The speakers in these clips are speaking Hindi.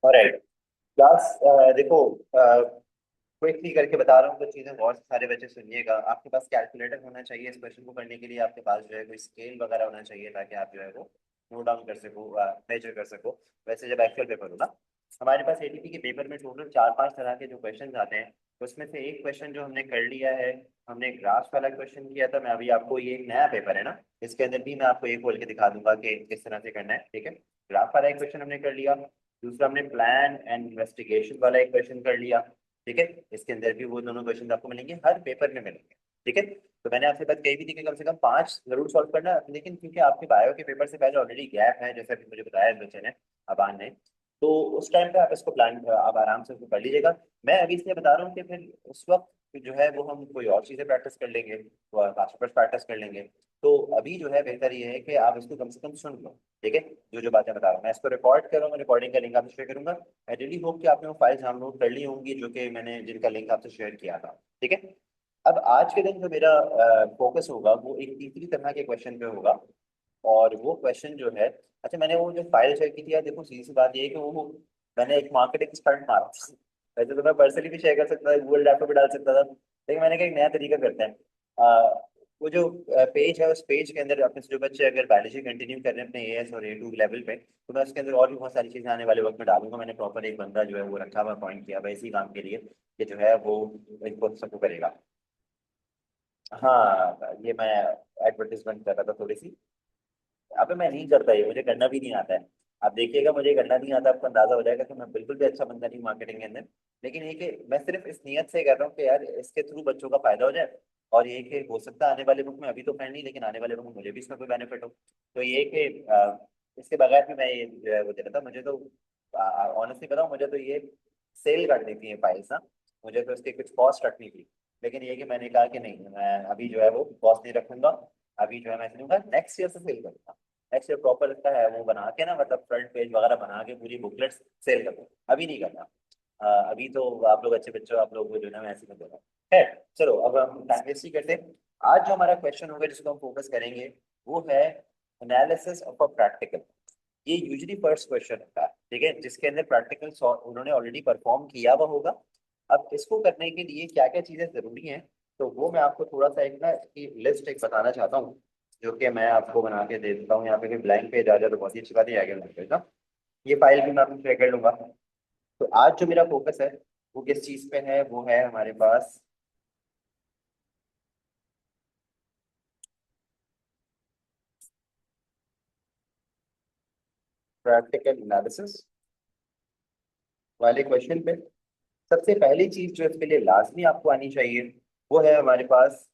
ऑलराइट क्लास, देखो, क्विकली करके बता रहा हूँ कुछ चीजें, बहुत सारे बच्चे सुनिएगा। आपके पास कैलकुलेटर होना चाहिए इस क्वेश्चन को करने के लिए। आपके पास जो है कोई स्केल वगैरह होना चाहिए ताकि आप जो है वो नोट डाउन कर सको, मेजर कर सको। वैसे जब एक्चुअल पेपर होगा, हमारे पास एटीपी के पेपर में टोटल 4-5 तरह के जो क्वेश्चन आते हैं, उसमें से एक क्वेश्चन जो हमने कर लिया है, हमने ग्राफ वाला क्वेश्चन किया था। मैं अभी आपको, ये एक नया पेपर है ना, इसके अंदर भी मैं आपको एक खोल के दिखा दूंगा कि किस तरह से करना है। ठीक है, ग्राफ वाला एक क्वेश्चन हमने कर लिया। दूसरा हमने प्लान एंड इन्वेस्टिगेशन वाला एक क्वेश्चन कर लिया। ठीक है, इसके अंदर भी वो दोनों क्वेश्चन आपको मिलेंगे, हर पेपर में मिलेंगे। ठीक है, तो मैंने आपसे बात कही भी थी कि कम से कम 5 जरूर सॉल्व करना, लेकिन क्योंकि आपके बायो के पेपर से पहले ऑलरेडी गैप है, जैसे अभी मुझे बताया इस बच्चे ने, अबान ने, तो उस टाइम पे आप इसको प्लान, आप आराम से उसको कर लीजिएगा। मैं अभी इसलिए बता रहा हूँ कि फिर उस वक्त जो है वो हम कोई और चीज़ें प्रैक्टिस कर लेंगे, पास पेपर्स प्रैक्टिस कर लेंगे। तो अभी जो है बेहतर ये है कि आप इसको कम से कम सुन लो। ठीक है, जो जो बातें बता रहा हूँ मैं इसको रिकॉर्ड कर रहा हूँ, रिकॉर्डिंग का लिंक आपसे शेयर करूंगा। आई रियली होप कि आपने वो फाइल्स डाउनलोड कर ली होंगी जो कि मैंने, जिनका लिंक आपसे शेयर किया था। ठीक है, अब आज के दिन जो मेरा फोकस होगा वो एक तीसरी तरह के क्वेश्चन पे होगा। और वो क्वेश्चन जो है, अच्छा, मैंने वो जो फाइल शेयर की थी यार, देखो सीधी सी बात ये है कि वो मैंने एक मार्केटिंग स्टंट मारा था। वैसे तो मैं पर्सनली भी शेयर कर सकता था, गूगल ड्राइव पे भी डाल सकता था, लेकिन मैंने कहा एक नया तरीका करते हैं। वो जो पेज है, उस पेज के अंदर अपने से जो बच्चे अगर बायोलॉजी कंटिन्यू कर रहे हैं अपने एएस और ए2 लेवल पे, तो मैं उसके अंदर और भी बहुत सारी चीजें आने वाले वक्त में डालूंगा। मैंने प्रॉपर एक बंदा जो है वो रखा हुआ, अपॉइंट किया हुआ इसी काम के लिए, कि जो है वो इनको सबको करेगा। हाँ, ये मैं एडवर्टीजमेंट कर रहा था थोड़ी सी। अबे मैं नहीं करता, ये मुझे करना भी नहीं आता है। आप देखिएगा, मुझे करना नहीं आता, आपको अंदाजा हो जाएगा कि मैं बिल्कुल भी अच्छा बंदा नहीं मार्केटिंग के अंदर। लेकिन ये कि मैं सिर्फ इस नियत से कर रहा हूँ कि यार इसके थ्रू बच्चों का फायदा हो जाए। और ये कि हो सकता है आने वाले वक्त में, अभी तो खैर नहीं, लेकिन आने वाले वक्त में मुझे भी इसमें कोई बेनिफिट हो। तो ये कि इसके बगैर भी मैं ये जो है वो दे रहा था। मुझे तो ऑनेस्टली बताऊँ, मुझे तो ये सेल कर देती है फाइल्स ना, मुझे तो इसकी कुछ कॉस्ट रखनी थी। लेकिन ये कि मैंने कहा कि नहीं, मैं अभी जो है वो कॉस्ट नहीं रखूंगा। अभी जो है मैं चलूंगा नेक्स्ट ईयर से सेल करूंगा। नेक्स्ट ईयर प्रॉपर इसका है वो बना के ना, मतलब फ्रंट पेज वगैरह बना के पूरी बुकलेट्स सेल कर दूंगा। अभी नहीं करना। अभी तो आप लोग अच्छे बच्चे हो, आप लोग को जो है ना मैं ऐसे कर दूंगा। है, चलो अब हम टाइम वेस्ट नहीं करते। आज जो हमारा क्वेश्चन होगा जिसको हम फोकस करेंगे, वो है एनालिसिस ऑफ अ प्रैक्टिकल। ये यूजली फर्स्ट क्वेश्चन होता है, ठीक है, जिसके अंदर प्रैक्टिकल उन्होंने ऑलरेडी परफॉर्म किया हुआ होगा। अब इसको करने के लिए क्या क्या चीजें जरूरी हैं, तो वो मैं आपको थोड़ा सा एक ना इसकी लिस्ट एक बताना चाहता हूँ, जो कि मैं आपको बना के दे देता हूँ। यहाँ पे कोई ब्लैंक पेज आ जाए तो बहुत ही अच्छी बात है, आगे बना के ना। ये फाइल भी मैं आपको शेयर कर लूंगा। तो आज जो मेरा फोकस है वो किस चीज पे है, वो है हमारे पास प्रैक्टिकल एनालिसिस वाले क्वेश्चन पे। सबसे पहली चीज जो इसके लिए लाजमी आपको आनी चाहिए, वो है हमारे पास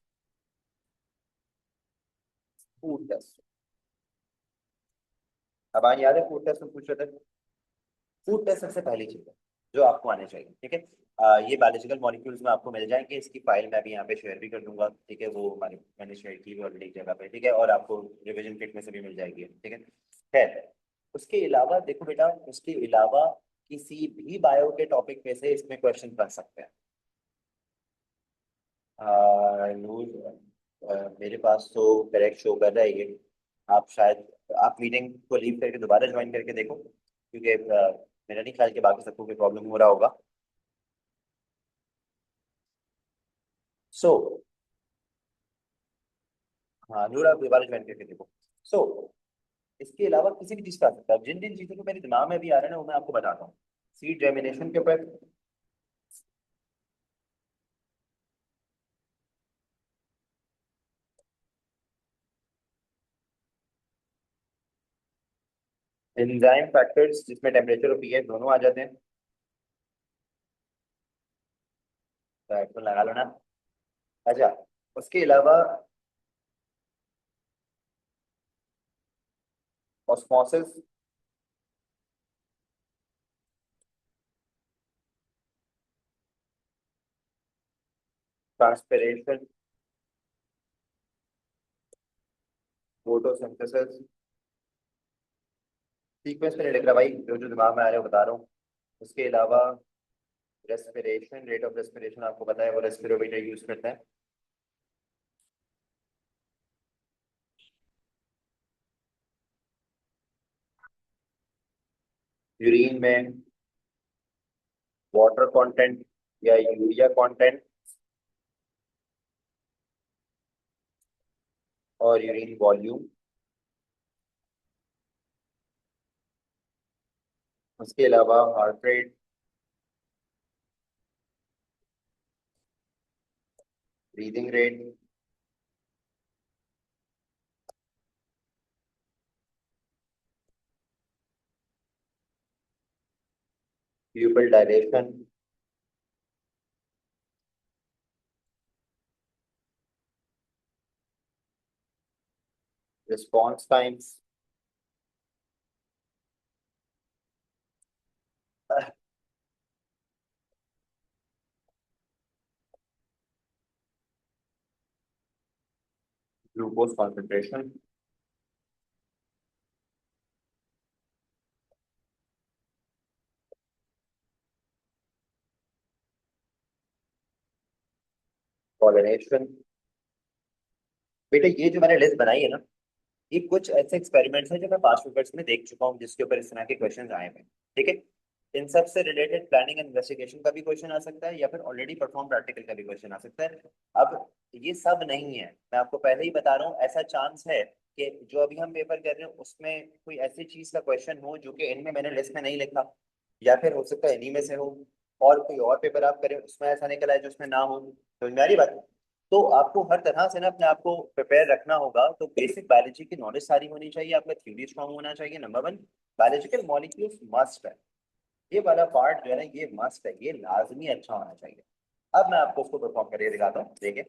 फूड टेस्ट। अब आज याद है फूड टेस्ट में पूछ रहे थे, फूड टेस्ट सबसे पहली चीज है जो आपको आनी चाहिए। ठीक है, ये बायोलॉजिकल मॉलिक्यूल्स में आपको मिल जाएंगे, इसकी फाइल मैं भी यहाँ पे शेयर भी कर दूंगा। ठीक है, वो हमारी मैंने शेयर की हुई ऑलरेडी एक जगह पे। ठीक है, और आपको रिवीजन किट में से भी मिल जाएगी। ठीक है, खैर, उसके अलावा देखो बेटा, उसके अलावा किसी भी बायो के टॉपिक पे से इसमें क्वेश्चन बन सकते हैं। नूर, मेरे पास तो करेक्ट शो कर रहा है ये। आप शायद, आप मीटिंग को लीव करके दोबारा ज्वाइन करके देखो, क्योंकि मेरा नहीं ख्याल कि बाकी सबको कोई प्रॉब्लम हो रहा होगा। सो हाँ नूर, आप दोबारा ज्वाइन करके देखो। सो इसके अलावा किसी भी चीज़ का आ सकता है। जिन जिन चीज़ों को मेरे दिमाग में भी आ रहा है ना, वो मैं आपको बताता हूँ। सीड जेमिनेशन के ऊपर, एंजाइम फैक्टर्स जिसमें टेम्परेचर और पीएच दोनों आ जाते हैं। तो हेडफोन लगा लो ना। अच्छा, उसके अलावा ऑस्मोसिस, ट्रांसपिरेशन, फोटोसिंथेसिस। सीक्वेंस में नहीं लिख रहा भाई, जो जो दिमाग में आ रहा है वो बता रहा हूँ। उसके अलावा रेस्पिरेशन, रेट ऑफ रेस्पिरेशन आपको पता है, वो रेस्पिरोमीटर यूज करते हैं यूरिन में। वाटर कंटेंट या यूरिया कंटेंट और यूरिन वॉल्यूम। उसके अलावा heart rate, breathing rate, प्यूपिल dilation, response times, glucose concentration, coordination. बेटा ये जो मैंने लिस्ट बनाई है ना, ये कुछ ऐसे एक्सपेरिमेंट्स हैं जो मैं पास्ट पेपर्स में देख चुका हूँ जिसके ऊपर इस तरह के क्वेश्चंस आए हैं। ठीक है। इन सब से रिलेटेड प्लानिंग एंड इन्वेस्टिगेशन का भी क्वेश्चन आ सकता है या फिर ऑलरेडी परफॉर्म प्रैक्टिकल का भी क्वेश्चन आ सकता है। अब ये सब नहीं है, मैं आपको पहले ही बता रहा हूँ, ऐसा चांस है कि जो अभी हम पेपर कर रहे हैं उसमें कोई ऐसी चीज का क्वेश्चन हो जो कि इनमें मैंने लिस्ट में नहीं लिखा, या फिर हो सकता है इन्हीं में से हो। और कोई और पेपर आप करें उसमें ऐसा निकला है जो उसमें ना हो। तो मेरी बात है। तो आपको हर तरह से ना अपने आप को प्रिपेयर रखना होगा। तो बेसिक बायोलॉजी की नॉलेज सारी होनी चाहिए, आपका थ्योरी स्ट्रांग होना चाहिए। Number one, biological molecules must है। ये वाला पार्ट जो है ना, ये मस्ट है, ये लाजमी अच्छा होना चाहिए। अब मैं आपको उसको परफॉर्म करके दिखाता हूँ, देखिए।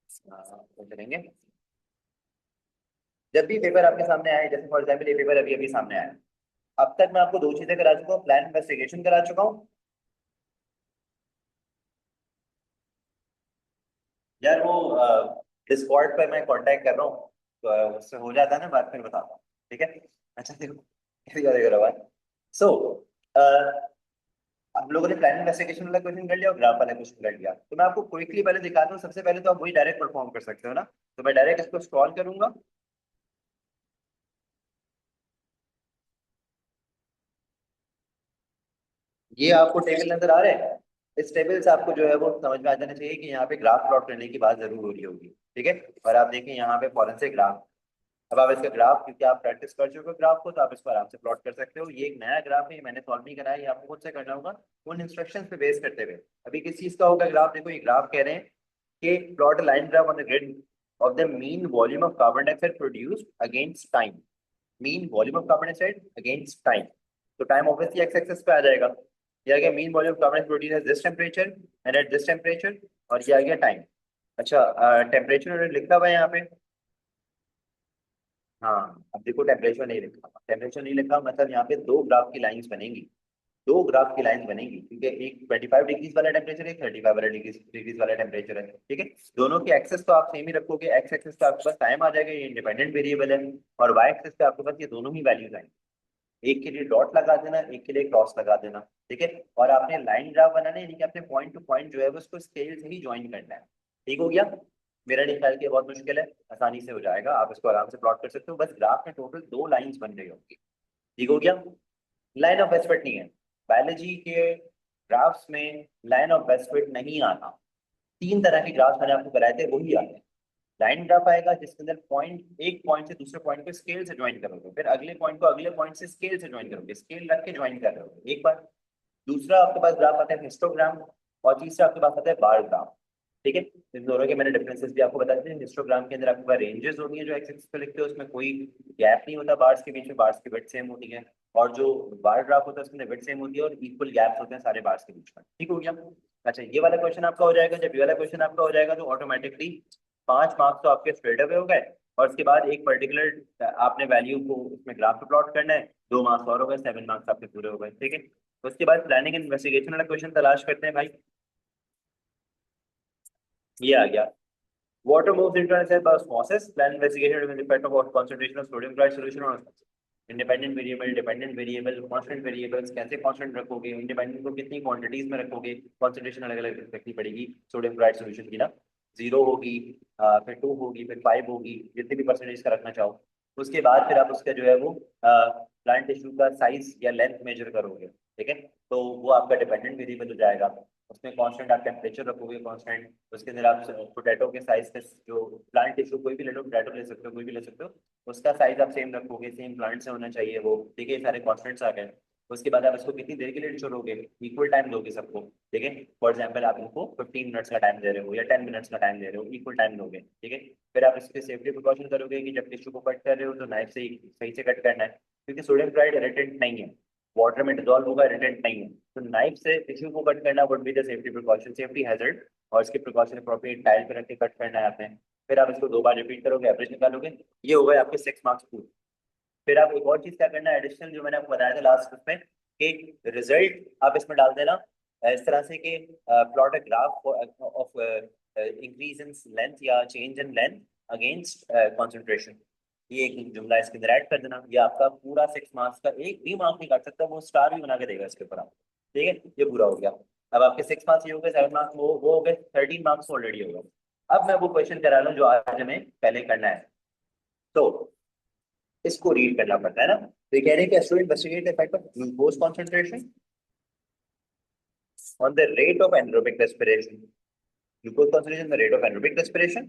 तो चलेंगे। जब भी पेपर आपके सामने आए, जैसे फॉर एग्जाम्पल ये पेपर अभी अभी सामने आया, अब तक मैं आपको दो चीजें करा चुका हूँ, प्लान इन्वेस्टिगेशन करा चुका हूँ। यार वो डिस्कॉर्ड पे मैं कांटेक्ट कर रहा हूँ, तो उससे हो जाता है ना बात, फिर बताता हूँ। ठीक है। अच्छा देखो, देखो देखो बात। सो हम लोगों ने प्लान इन्वेस्टिगेशन वाला क्वेश्चन कर लिया और ग्राफ वाला क्वेश्चन कर लिया, तो मैं आपको क्विकली पहले दिखाता हूँ। सबसे पहले तो आप वही डायरेक्ट परफॉर्म कर सकते हो ना। तो मैं डायरेक्ट इसको स्क्रॉल करूंगा। ये आपको टेबल नजर आ रहे हैं। इस टेबल से आपको जो है वो समझ में आ जाना चाहिए कि यहाँ पे ग्राफ प्लॉट करने की बात जरूर हो रही होगी। ठीक है। और आप देखें यहाँ पे फॉरन से ग्राफ। अब आप इसका ग्राफ, क्योंकि आप प्रैक्टिस कर चुके हो ग्राफ को, तो आप इसको आराम से प्लॉट कर सकते हो। ये एक नया ग्राफ है, ये मैंने सॉल्व नहीं कराया, ये आपको खुद से करना होगा उन इंस्ट्रक्शंस पे बेस करते हुए। अभी किस चीज का होगा ग्राफ? देखो ये ग्राफ कह रहे हैं कि plot line graph on the grid of the mean volume of carbon dioxide produced against time. Mean volume of carbon dioxide against time. तो टाइम ऑब्वियसली एक्स एक्सेस पे आ जाएगा। ये आ गया mean volume of carbon produce at this temperature and at this temperature. और ये आ गया टाइम। अच्छा, टेम्परेचर लिखा हुआ है यहाँ पे। हाँ, अब देखो टेम्परेचर नहीं लिखा, टेम्परेचर नहीं लिखा मतलब यहाँ पे दो ग्राफ की लाइंस बनेंगी। दो ग्राफ की लाइंस बनेंगी, क्योंकि एक 25 डिग्रीज वाला टेम्परेचर है, 35 वाला डिग्रीज वाला टेम्परेचर है। ठीक है। दोनों की एक्सेस तो आप सेम ही रखोगे। एक्स एक्सेस पे आपके पास टाइम आ जाएगा, ये इंडिपेंडेंट वेरिएबल है। और वाई एक्सेस पे आपके पास ये दोनों ही वैल्यूज आएंगी। एक के लिए डॉट लगा देना, एक के लिए क्रॉस लगा देना। ठीक है। और आपने लाइन ग्राफ बनाना है, यानी कि आपने पॉइंट टू पॉइंट जो है वो उसको स्केल से ही ज्वाइन करना है। ठीक हो गया। मेरा नहीं ख्याल कि ये बहुत मुश्किल है, आसानी से हो जाएगा, आप इसको आराम से प्लॉट कर सकते हो। बस ग्राफ में टोटल दो लाइंस बन रही होंगी। ठीक हो गया। लाइन ऑफ बेस्ट फिट नहीं है बायोलॉजी के ग्राफ्स में, लाइन ऑफ बेस्ट फिट नहीं आता। तीन तरह के ग्राफ्स मैंने आपको कराए थे, वही आते हैं। लाइन ग्राफ आएगा जिसके अंदर पॉइंट, एक पॉइंट से दूसरे पॉइंट को स्केल से ज्वाइन करोगे, फिर अगले पॉइंट को अगले पॉइंट से स्केल से ज्वाइन करोगे, स्केल रख के ज्वाइन कर रहे हो एक बार। दूसरा आपके पास ग्राफ आता है हिस्टोग्राम। और तीसरा आपके पास आता है बार ग्राफ। ठीक है। इन दोनों के मैंने डिफरेंसेस भी आपको बता दिए। हिस्टोग्राम के अंदर आपके पास रेंजेस होती हैं जो एक्स एक्सिस पे लिखते हो, उसमें कोई गैप नहीं होता बार्स के बीच में, बार्स की विड्थ सेम होती है। और जो बार ग्राफ होता है उसके अंदर विड्थ सेम होती है और इक्वल गैप्स होते हैं सारे बार्स के बीच में। ठीक हो गया। अच्छा, ये वाला क्वेश्चन आपका हो जाएगा। जब ये वाला क्वेश्चन आपका हो जाएगा तो ऑटोमेटिकली 5 मार्क्स तो आपके स्ट्रेट अवे हो गए। और उसके बाद एक पर्टिकुलर आपने वैल्यू को उसमें ग्राफ पे प्लॉट करना है, 2 मार्क्स और हो गए, 7 मार्क्स आपके पूरे हो गए। ठीक है। उसके बाद प्लानिंग एंड इन्वेस्टिगेशन वाला क्वेश्चन तलाश करते हैं भाई। ये आ गया। Water moves into an by osmosis. Plan investigation with effect of concentration of sodium chloride solution on osmosis. Independent variable, dependent variable, constant variables कैसे कांस्टेंट रखोगे, इंडिपेंडेंट को कितनी क्वांटिटीज में रखोगे, कॉन्सेंट्रेशन अलग अलग रखनी पड़ेगी सोडियम क्लोराइड सॉल्यूशन की ना। 0 होगी, फिर 2 होगी, फिर 5 होगी, जितनी भी परसेंटेज का रखना चाहो। उसके बाद फिर आप उसका जो है वो प्लांट टिश्यू का साइज या लेंथ मेजर करोगे। ठीक है। तो वो आपका डिपेंडेंट वेरिएबल हो जाएगा। उसमें कांस्टेंट आप टेम्परेचर रखोगे कांस्टेंट, उसके अंदर आप पोटैटो के साइज का जो प्लांट टिश्यू कोई भी ले लो, पोटैटो ले सकते हो, कोई भी ले सकते हो, उसका साइज आप सेम रखोगे, सेम प्लांट से होना चाहिए वो, ठीक है, सारे कॉन्स्टेंट्स आ गए। उसके बाद आप इसको कितनी देर के लिए छोड़ोगे, इक्वल टाइम दोगे सबको, ठीक है। फॉर एग्जाम्पल आप इनको 15 मिनट्स का टाइम दे रहे हो या 10 मिनट्स का टाइम दे रहे हो, इक्वल टाइम दोगे, ठीक है। फिर आप इसके सेफ्टी प्रिकॉशन करोगे कि जब टिश्यू को कट कर रहे हो तो नाइफ से ही सही से कट करना है, क्योंकि सोडियम क्लोराइड इरिटेंट नहीं है, वाटर में डिजोल्व होगा, इरिटेंट नहीं है, तो नाइफ से टिश्यू को कट करना would be the safety precaution, safety hazard, और इसके प्रिकॉशन अप्रोप्रिएट टाइल पे रख के कट करना है आपने। फिर आप इसको 2 बार रिपीट करोगे, एवरेज निकालोगे, ये हो गए आपके 6 मार्क्स पूरे। फिर आप एक और चीज क्या करना है एडिशनल, जो मैंने आपको बताया था लास्ट उसमें, कि रिजल्ट आप इसमें डाल देना इस तरह से कि plot a graph of increase in length या change in length against concentration, ये एक जुमला इसके अंदर ऐड कर देना, ये आपका पूरा 6 मार्क्स का एक भी मार्क नहीं काट सकता, वो स्टार भी बना के देगा इसके ऊपर आप, ठीक है। ये पूरा हो गया। अब आपके 6 मार्क्स ये हो गए, 7 मार्क्स वो हो गए, 13 मार्क्स ऑलरेडी हो गए। अब मैं वो क्वेश्चन करा लूँ जो आज हमें पहले करना है, तो इसको रीड करना पड़ता है ना। तो ये कह रहे हैं कि student investigate the effect of glucose concentration on the rate of anaerobic respiration, glucose concentration the rate of anaerobic respiration,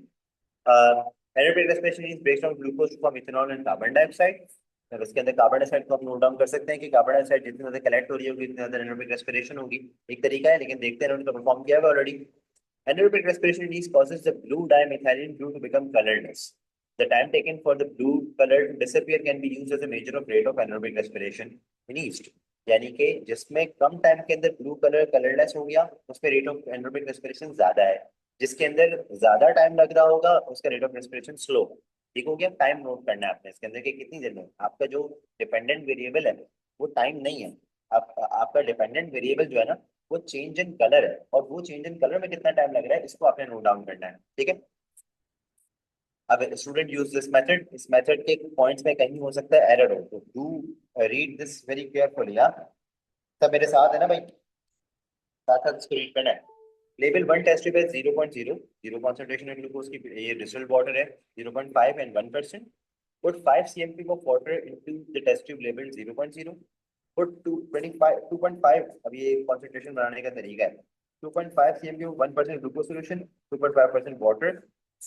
anaerobic respiration is based on glucose from ethanol and carbon dioxide. अब इसके अंदर कार्बन डाइऑक्साइड को आप नोट डाउन कर सकते हैं कि कार्बन डाइऑक्साइड जितनी ज्यादा कलेक्ट हो रही होगी उतनी ज्यादा एनारोबिक रेस्पिरेशन होगी, एक तरीका है, लेकिन देखते हैं उन्होंने तो परफॉर्म किया हुआ already. Anaerobic respiration is causes the blue dimethylene blue to become colorless. The time taken for the blue color to disappear can be used as a measure of rate of anaerobic respiration in yeast. यानी कि जिसमें कम टाइम के अंदर ब्लू कलर कलरलेस हो गया, उसमें रेट ऑफ एनारोबिक रेस्पिरेशन ज्यादा है। जिसके अंदर ज्यादा टाइम लग रहा होगा उसका रेट ऑफ रेस्पिरेशन स्लो। ठीक हो गया, टाइम नोट करना है आपने इसके अंदर कि कितनी देर में, आपका जो डिपेंडेंट वेरिएबल है वो टाइम नहीं है। आपका डिपेंडेंट वेरिएबल जो है ना, वो चेंज इन कलर है, और वो चेंज इन कलर में कितना टाइम लग रहा है इसको आपने नोट डाउन करना है, ठीक है। अब स्टूडेंट यूज दिस मेथड, इस मेथड के पॉइंट्स में कहीं हो सकता है एरर हो, तो do read this very carefully. हाँ, सब मेरे साथ है ना भाई, साथ साथ इसको रीड करना है। लेवल 1 टेस्ट ट्यूब है 0.0, जीरो कॉन्सेंट्रेशन है ग्लूकोज की, ये डिस्टिल्ड वाटर है 0.5 and 1%। Put 5 cmp of water into the test tube labeled 0.0. Put 2.5, अब ये concentration बनाने का तरीका है। 2.5 cmp of 1% glucose solution, 2.5% water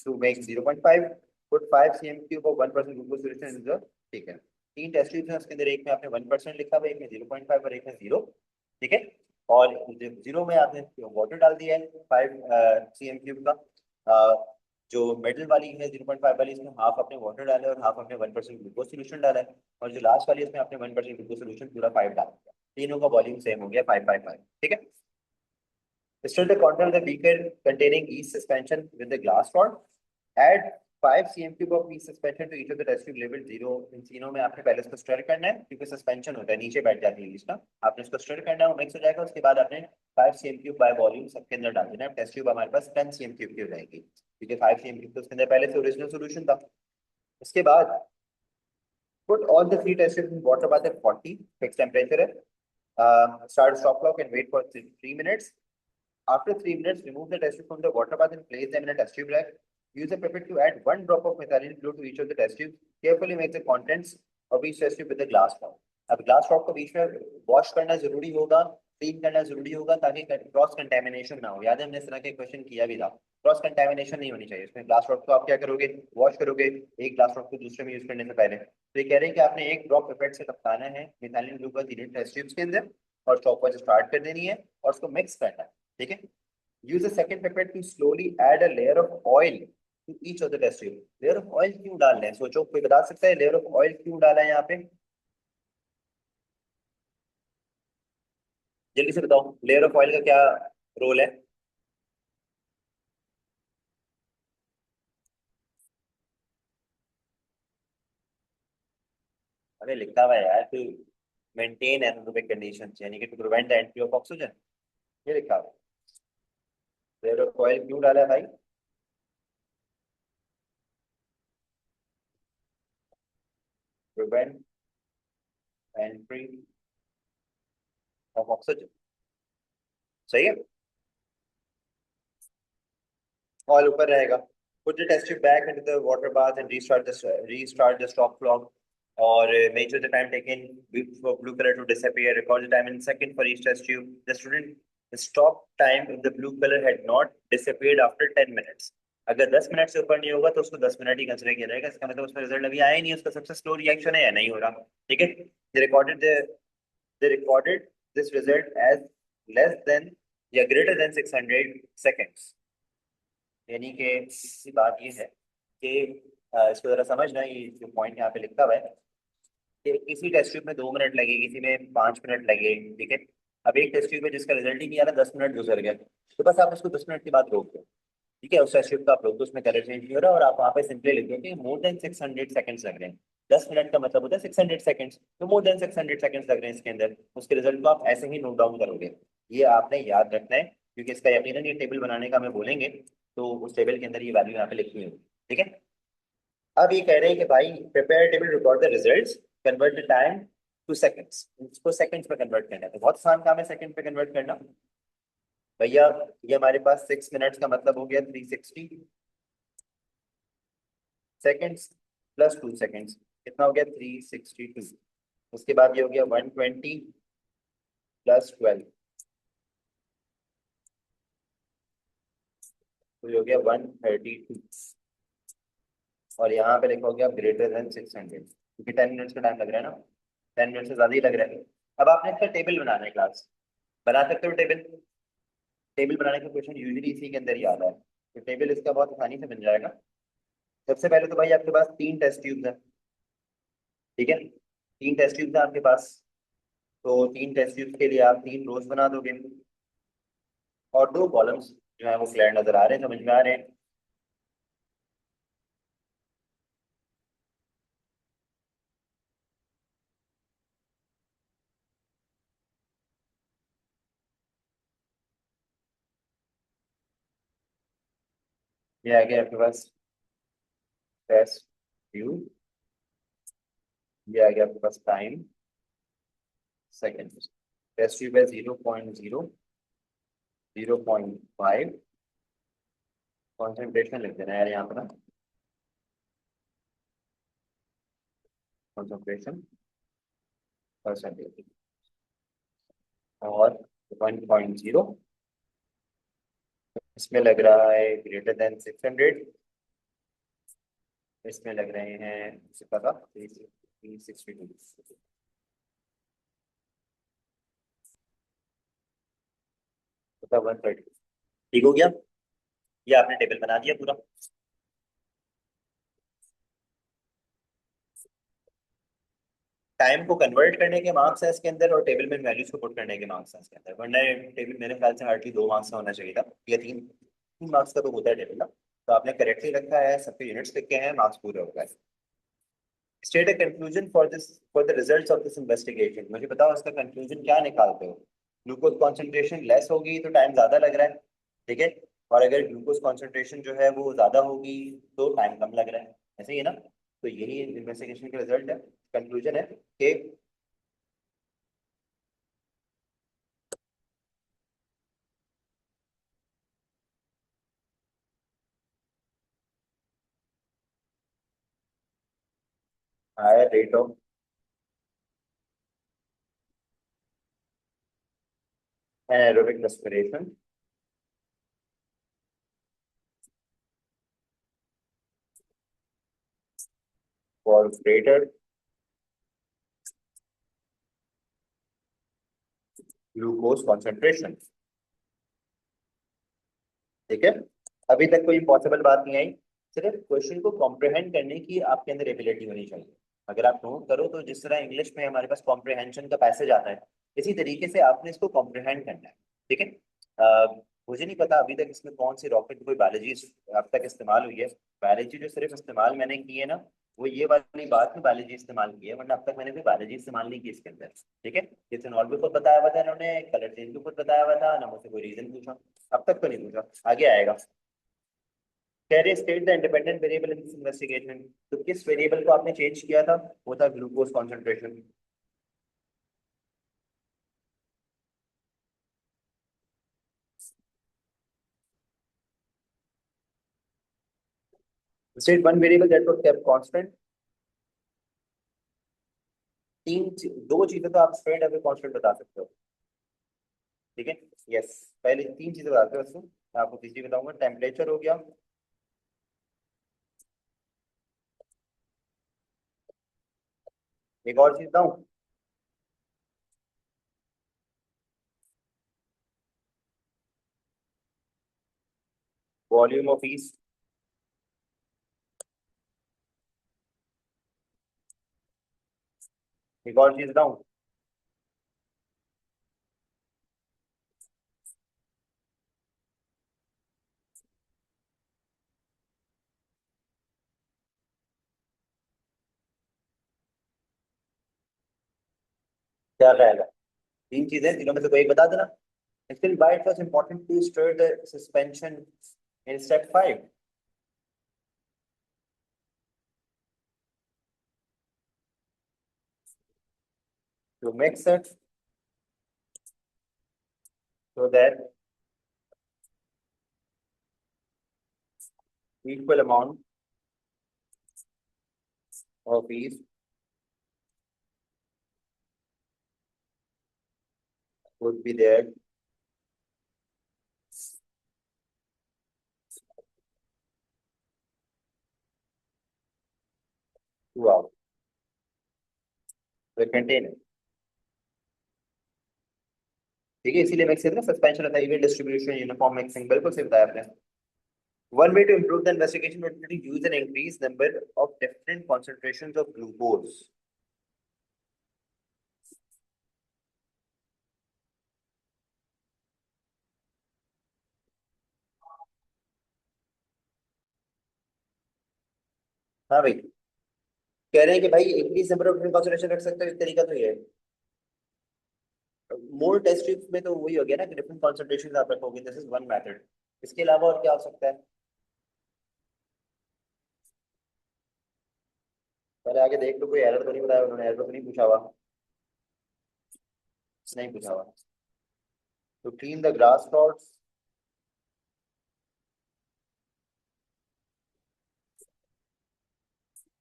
to make 0.5. Put 5 cmp of 1% glucose solution in the, ठीक है। 3 टेस्ट ट्यूब्स हैं, उसके अंदर एक में आपने 1% लिखा हुआ है, एक में 0.5 और एक में 0, ठीक है। और 0 में आपने वाटर डाल दिया है 5 cm का। जो मिडिल वाली है 0.5 वाली, इसमें हाफ अपने वाटर डाला है और हाफ अपने 1% ग्लूकोज सोल्यूशन डाला है, और जो लास्ट वाली है इसमें आपने 1% ग्लूकोज सोल्यूशन पूरा 5 डाल दिया, तीनों का वॉल्यूम सेम हो गया 555, ठीक है। Still the content of the beaker containing yeast suspension with the glass rod. Add 5 cm cube of yeast suspension to each of the test tube labeled 0. इन तीनों में आपने पहले इसको स्टर करना है, क्योंकि सस्पेंशन होता है, नीचे बैठ जाती है yeast ना, आपने इसको स्टर करना है, वो मिक्स हो जाएगा। उसके बाद आपने 5 cm cube बाय वॉल्यूम सबके अंदर डाल देना है। टेस्ट ट्यूब हमारे पास 10 cm cube की हो जाएगी, क्योंकि 5 cm cube तो उसके अंदर पहले से ओरिजिनल सोल्यूशन था। उसके बाद put all the 3 test tubes in water bath at 40 fixed temperature है। Start stop clock and wait for 3 minutes. After 3 minutes, remove the test tube from the water bath and place them in a test tube rack. Use a pipette to add 1 drop of methylene blue to each of the test tubes. Carefully mix the contents of each test tube with the glass top. अब ग्लास टॉप को बीच में वॉश करना जरूरी होगा, क्लीन करना जरूरी होगा, ताकि क्रॉस कंटेमिनेशन ना हो। याद है हमने इस तरह के क्वेश्चन किया भी था, क्रॉस कंटेमिनेशन नहीं होनी चाहिए इसमें। ग्लास टॉप को आप क्या करोगे, वॉश करोगे एक ग्लास टॉप को दूसरे में यूज करने से पहले। तो ये कह रहे हैं कि आपने एक ड्रॉप पिपेट से टपकाना है मिथाइलिन ब्लू का तीनों टेस्ट ट्यूब्स के अंदर, और स्टॉपवॉच स्टार्ट कर देनी है और उसको मिक्स करना है, ठीक है। Use a second pipette to slowly add a layer of oil to each of the test tube. Layer of oil क्यों डाल रहे हैं, सोचो, कोई बता सकता है लेयर ऑफ ऑयल क्यों डाला है यहाँ पे? जल्दी से बताओ, लेयर ऑफ ऑयल का क्या रोल है? अरे लिखा हुआ है यार, टू मेंटेन एनारोबिक कंडीशंस, यानी कि to prevent the entry of oxygen, ये लिखा हुआ है। लेयर ऑफ ऑयल क्यों डाला है भाई? प्रिवेंट एंट्री ऑफ ऑक्सीजन, सही है। ऑयल ऊपर रहेगा। Put the test tube back into the water bath and restart the stop clock. or measure the time taken for blue color to disappear, record the time in second for each test tube. The student stop time if the blue color had not disappeared after 10 minutes. अगर 10 मिनट से ऊपर नहीं होगा तो उसको 10 मिनट ही कंसिडर किया जाएगा। इसका मतलब उसका रिजल्ट अभी आया ही नहीं, उसका सबसे स्लो रिएक्शन है या नहीं हो रहा। ठीक है, they recorded this result as less than या greater than 600 seconds। यानी कि इसकी बात ये है कि इसको जरा समझना, ये जो पॉइंट यहाँ पे लिखा हुआ है कि किसी टेस्ट ट्यूब में 2 मिनट लगे, किसी में 5 मिनट लगे। ठीक है, अब एक टेस्ट ट्यूब में जिसका रिजल्ट ही नहीं आ रहा, 10 मिनट गुजर गए, तो बस आप उसको 10 मिनट के बाद रोक दो। ठीक है, उस टेस्ट ट्यूब का आप रोक दो, उसमें कलर चेंज नहीं हो रहा, और आप वहाँ पे सिंपली लिख दो कि मोर देन 600 सेकंड्स लग रहे हैं। 10 मिनट का मतलब होता है 600 सेकंड्स, तो मोर देन 600 सेकंड्स लग रहे हैं इसके अंदर। उसके रिजल्ट को आप ऐसे ही नोट डाउन करोगे। ये आपने याद रखना है, क्योंकि इसका यकीनन ये टेबल बनाने का हमें बोलेंगे, तो उस टेबल के अंदर ये वैल्यू यहाँ पे लिखनी होगी। ठीक है, अब ये कह रहे हैं कि भाई prepare table, record the results, convert the time two seconds. इसको सेकंड्स में कन्वर्ट करना है, तो बहुत आसान काम है सेकंड पे कन्वर्ट करना। भैया ये हमारे पास 6 मिनट्स का मतलब हो गया 360 सेकंड्स प्लस 2 सेकंड्स, कितना हो गया 362। उसके बाद ये हो गया 120 प्लस 12, तो ये हो गया 132। और यहाँ पे लिखा हो गया ग्रेटर देन 600, क्योंकि 10 मिनट्स का टाइम लग रहा है ना, 10 मिनट से ज्यादा ही लग रहा है। अब आपने इसका टेबल बनाना है, क्लास बना सकते हो टेबल। टेबल बनाने का क्वेश्चन यूजुअली इसी के अंदर ही आता है, तो टेबल इसका बहुत आसानी से बन जाएगा। सबसे पहले तो भाई आपके पास 3 टेस्ट ट्यूब्स हैं। ठीक है, 3 टेस्ट ट्यूब्स हैं आपके पास, तो 3 टेस्ट ट्यूब्स के लिए आप 3 रोज बना दोगे, और 2 कॉलम्स जो है वो क्लियर नजर आ रहे हैं, समझ में आ रहे हैं। ये आ गया आपके पास टेस्ट ट्यूब, ये आ गया आपके पास टाइम सेकेंड। टेस्ट ट्यूब है 0.0, 0.5। कॉन्सेंट्रेशन लिख देना यार यहाँ पर ना, कॉन्सेंट्रेशन परसेंटेज, और 1.0 इसमें लग रहा है ग्रेटर देन 600, इसमें लग रहे हैं मुझे पता 362, पता 130। ठीक हो गया, ये आपने टेबल बना दिया पूरा। टाइम को कन्वर्ट करने के मार्क्स है इसके अंदर, और टेबल में वैल्यूज को पुट करने के मार्क्स है इसके अंदर, वरना टेबल मेरे ख्याल से हार्डली 2 मार्क्स का होना चाहिए था, या 3 3 मार्क्स का तो होता है टेबल ना। तो आपने करेक्टली रखा है, सबके यूनिट्स लिखे हैं, मार्क्स पूरे हो गए। State a conclusion for the results of this investigation. मुझे बताओ इसका कंक्लूजन क्या निकालते हो। ग्लूकोज कॉन्सेंट्रेशन लेस होगी तो टाइम ज्यादा लग रहा है। ठीक है, और अगर ग्लूकोज कॉन्सेंट्रेशन जो है वो ज्यादा होगी तो टाइम कम लग रहा है, ऐसे ही है ना। तो यही इन्वेस्टिगेशन का रिजल्ट है, कंक्लूजन है कि higher rate of anaerobic respiration for greater glucose concentration. ठीक है, अभी तक कोई पॉसिबल बात नहीं आई, सिर्फ क्वेश्चन को कॉम्प्रिहेंड करने की आपके अंदर एबिलिटी होनी चाहिए। अगर आप नोट करो तो जिस तरह इंग्लिश में हमारे पास कॉम्प्रिहेंशन का पैसेज आता है, इसी तरीके से आपने इसको कॉम्प्रिहेंड करना है। ठीक है, मुझे नहीं पता अभी तक इसमें कौन सी रॉकेट कोई बायोलॉजी अब तक इस्तेमाल हुई है। बायोलॉजी जो सिर्फ इस्तेमाल मैंने की है ना, वो ये वाली बात में बायोलॉजी इस्तेमाल की है, वरना अब तक मैंने कोई बायोलॉजी इस्तेमाल नहीं की इसके अंदर। ठीक है, इथेनॉल भी खुद बताया हुआ था इन्होंने, कलर चेंज भी खुद बताया हुआ था ना, मुझसे कोई रीजन पूछा, अब तक तो नहीं पूछा, आगे आएगा। Clearly state the independent variable in this investigation. तो किस वेरिएबल को आपने चेंज किया था, वो था glucose concentration. State one variable that was kept constant. दो चीजें तो आप स्ट्रेट अवे कांस्टेंट बता सकते हो। ठीक है। यस। पहले तीन चीजें बताते हो उसको, मैं आपको तीसरी बताऊंगा। टेम्परेचर हो गया, एक और चीज बताऊं। Volume of east. एक और चीज बताऊं। क्या ख्याल है? तीन चीजें, तीनों में से कोई एक बता देना। Still, why it was important to stir the suspension in step 5? To mix it so that equal amount of each would be there throughout the container। ठीक है, इसीलिए मिक्स ना सस्पेंशन होता है, इवन डिस्ट्रीब्यूशन, यूनिफॉर्म मिक्सिंग, बिल्कुल सही बताया आपने। One way to improve the investigation would be to use an increased number of different concentrations of glucose। हाँ भाई, कह रहे हैं कि भाई increase number of different concentration रख सकते हो, एक तरीका तो ये है। मोर टेस्ट ट्यूब्स में तो वही हो गया ना कि डिफरेंट कॉन्सेंट्रेशन आप रखोगे, दिस इज वन मेथड। इसके अलावा और क्या हो सकता है? पहले आगे देख लो, कोई एरर तो नहीं बताया उन्होंने, एरर तो नहीं पूछा हुआ? नहीं पूछा हुआ। तो clean the grass plots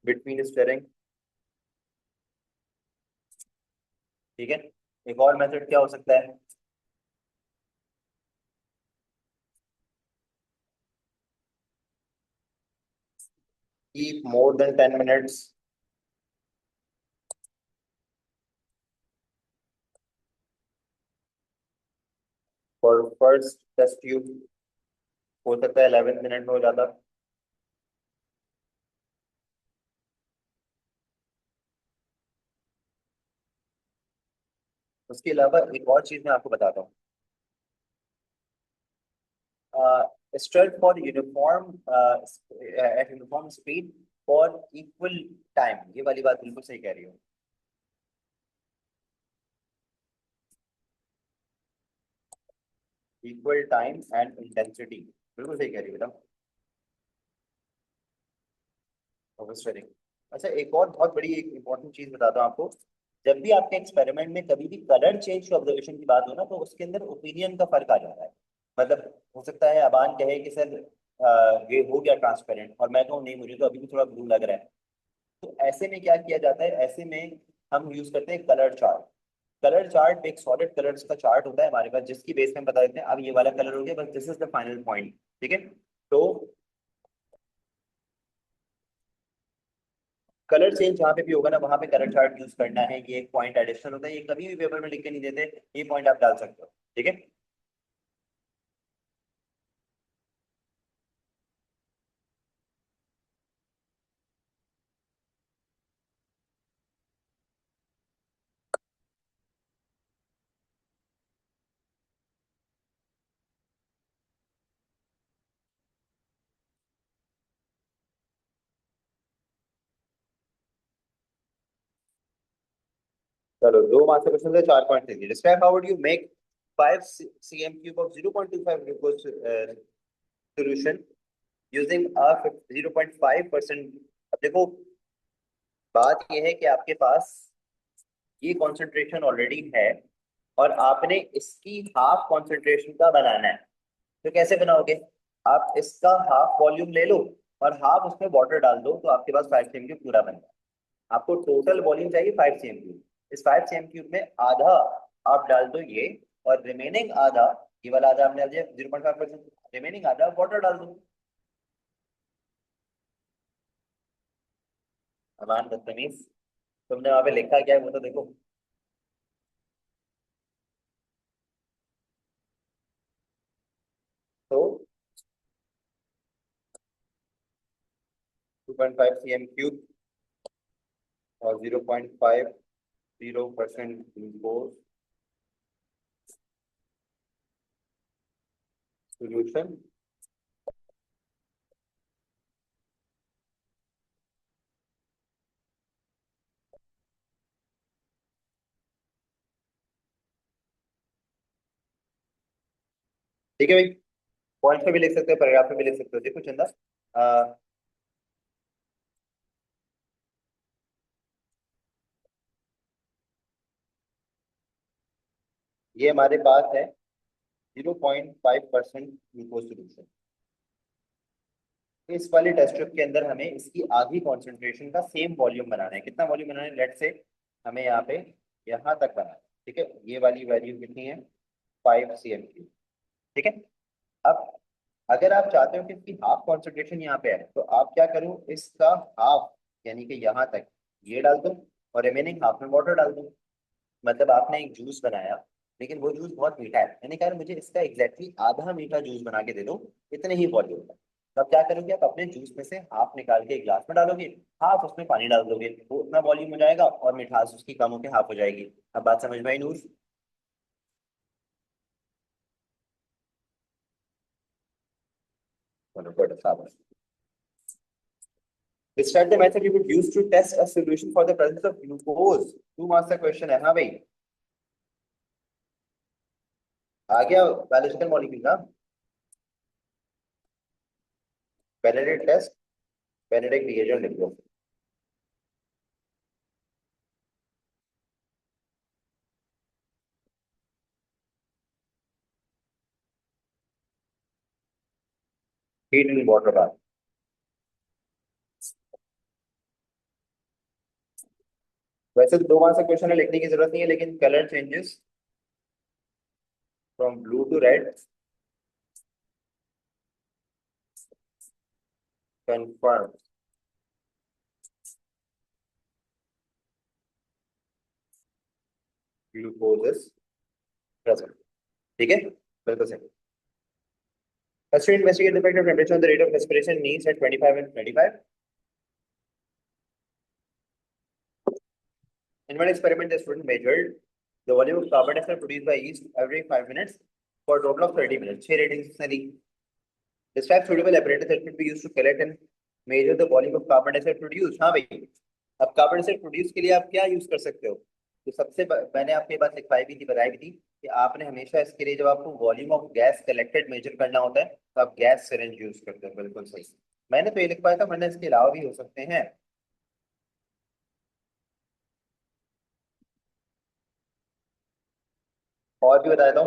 between stirring. ठीक है। एक और मेथड क्या हो सकता है? Keep more than 10 minutes for first test tube. हो सकता है 11 मिनट में हो जाता। उसके अलावा एक और चीज मैं आपको बताता हूँ। Straight for uniform eight uniform speed for equal time, ये वाली बात बिल्कुल सही कह रही हो। इक्वल टाइम एंड इंटेंसिटी, बिल्कुल सही कह रही हो बेटा। ओवरस्टेरिंग। अच्छा, एक और बहुत बड़ी एक इंपॉर्टेंट चीज बताता हूँ आपको। जब भी आपके एक्सपेरिमेंट में कभी भी कलर चेंज ऑब्जर्वेशन की बात हो ना, तो उसके अंदर ओपिनियन का फर्क आ जाता है। मतलब हो सकता है अबान कहे कि सर ये हो गया ट्रांसपेरेंट, और मैं कहूँ नहीं मुझे तो अभी भी थोड़ा ब्लू लग रहा है। तो ऐसे में क्या किया जाता है, ऐसे में हम यूज करते हैं कलर चार्ट। कलर चार्ट एक सॉलिड कलर्स का चार्ट होता है हमारे पास, जिसकी बेस में हम बता देते हैं अब ये वाला कलर हो गया, बस this is the final point. ठीक है। तो कलर चेंज जहाँ पे भी होगा ना, वहां पे कलर चार्ट यूज करना है, ये एक पॉइंट एडिशनल होता है, ये कभी भी पेपर में लिख के नहीं देते, ये पॉइंट आप डाल सकते हो। ठीक है। चलो, दो मार्क्स के क्वेश्चन थे, 4 पॉइंट थे। Describe how would you make 5 cm cube of 0.25 glucose solution using a 0.5%। अब देखो, बात यह है कि आपके पास ये कॉन्सेंट्रेशन ऑलरेडी है, और आपने इसकी हाफ कॉन्सेंट्रेशन का बनाना है। तो कैसे बनाओगे? आप इसका हाफ वॉल्यूम ले लो, और हाफ उसमें वाटर डाल दो, तो आपके पास 5 cm क्यूब पूरा बन गया। आपको टोटल वॉल्यूम चाहिए 5 cm क्यूब। इस 5 cm³ में आधा आप डाल दो ये, और रिमेनिंग आधा, ये वाला आधा आपने डाल दिया 0.5%, रिमेनिंग आधा वाटर डाल दो। अमान बदतमीज, तुमने वहां पे लिखा क्या है वो तो देखो। तो 2.5 cm³ और 0.50% ग्लूकोज सोल्यूशन। ठीक है भाई, पॉइंट पे भी लिख सकते हो, पैराग्राफ पे भी लिख सकते हो। देखो चंदा, अ, ये हमारे पास है 0.5% ग्लूकोज सोल्यूशन। इस वाले टेस्ट ट्यूब के अंदर हमें इसकी आधी कॉन्सेंट्रेशन का सेम वॉल्यूम बनाना है। कितना वॉल्यूम बनाना है? लेट से हमें यहाँ पे यहाँ तक बनाना है। ठीक है, ये वाली वैल्यू कितनी है? 5 cm³। ठीक है। अब अगर आप चाहते हो कि इसकी हाफ कॉन्सेंट्रेशन यहाँ पे है, तो आप क्या करो, इसका हाफ यानी कि यहाँ तक ये डाल दो, और रिमेनिंग हाफ में वाटर डाल दो। मतलब आपने एक जूस बनाया, लेकिन वो जूस बहुत मीठा है, मैंने कहा मुझे इसका एग्जैक्टली आधा मीठा जूस बना के दे दो, इतने ही वॉल्यूम का। तब क्या करोगे, आप अपने जूस में से हाफ निकाल के एक ग्लास में डालोगे, हाफ उसमें पानी डाल दोगे, वो उतना वॉल्यूम हो जाएगा और मिठास उसकी कम होकर हाफ हो जाएगी। अब बात समझ में आई नूर? बोलो गुड, शाबाश। Describe the method you would use to test a solution for the presence of glucose. 2 marks का क्वेश्चन है। हाँ भाई, आ गया बायोलॉजिकल मॉलिक्यूल ना। बेनेडिक्ट टेस्ट, बेनेडिक्ट रिएजेंट लिख लो। Heat in water bath. वैसे तो 2 मार्क्स का क्वेश्चन है, लिखने की जरूरत नहीं है, लेकिन colour changes from blue to red confirm glucose is present. ठीक है, बिल्कुल सही। First to investigate the effect of temperature on the rate of respiration needs at 25 and 25. In one experiment, the student measured the volume of carbon dioxide produced by yeast every 5 minutes for a total of 30 minutes. 6 ratings उसने दी। Describe suitable apparatus that could be used to collect and measure the volume of carbon dioxide produced. हाँ भाई, अब कार्बन डाइऑक्साइड प्रोड्यूस के लिए आप क्या यूज कर सकते हो? तो मैंने आपको ये बात लिखवाई भी थी, बताई भी थी कि आपने हमेशा इसके लिए, जब आपको volume of gas collected measure करना होता है, तो आप गैस सिरेंज यूज करते हो। बिल्कुल सही। मैंने तो ये लिखवाया था, वरना इसके अलावा भी हो सकते हैं। और भी बताया था।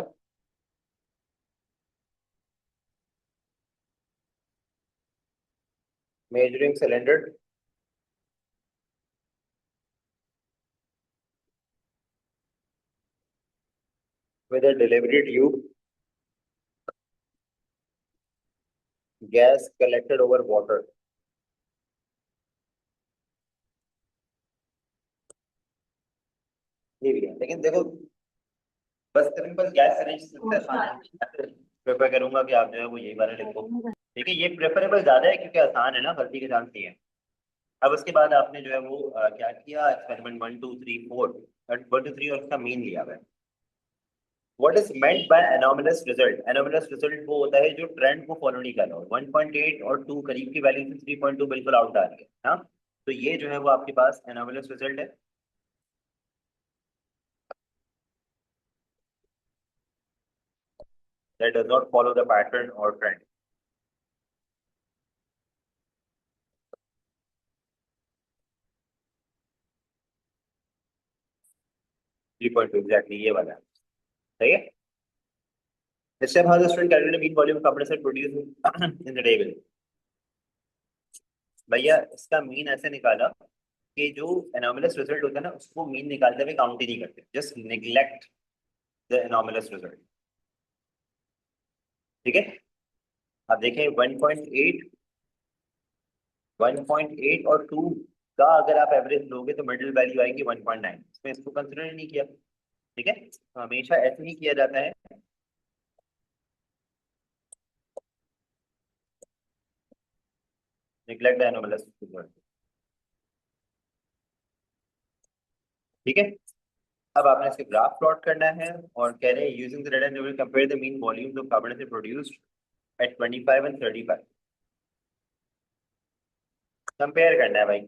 Measuring cylinder with a delivery tube, gas collected over water. ये भी है, लेकिन देखो, बस सिंपल गैस सिरेंज प्रेफर करूंगा कि आप जो है वो यही वाला लिखो। ठीक है, ये प्रेफरेबल ज्यादा है क्योंकि आसान है ना, गलती के चांस नहीं है। अब उसके बाद आपने जो है वो क्या किया, एक्सपेरिमेंट 1 2 3 4, 1 2 3 और उसका मीन लिया हुआ है। What is meant by anomalous result? Anomalous result वो होता है जो ट्रेंड को फॉलो नहीं कर रहा हो। 1.8 और 2 करीब की वैल्यू से 3.2 बिल्कुल आउट आ रही है हाँ। तो ये जो है वो आपके पास एनोमलस रिजल्ट है। That does not follow the pattern और ट्रेंड। 3.2 एग्जैक्टली, ये वाला है। सही है। This time how the student calculated mean volume of carbon dioxide produced in the table? भैया इसका मीन ऐसे निकाला कि जो एनोमलस रिजल्ट होता है ना उसको मीन निकालते हुए काउंट ही नहीं करते, just neglect the anomalous result. ठीक है। अब देखें 1.8, 1.8 और 2 का अगर आप एवरेज लोगे तो मिडिल वैल्यू आएगी 1.9, इसमें इसको कंसिडर ही नहीं किया। ठीक है, तो हमेशा ऐसे ही किया जाता है। Neglect the anomalous result. ठीक है। अब आपने इसके ग्राफ प्लॉट करना है और कह रहे हैं using the data we will compare the mean volumes of carbon dioxide produced at 25 and 35। Compare करना है भाई।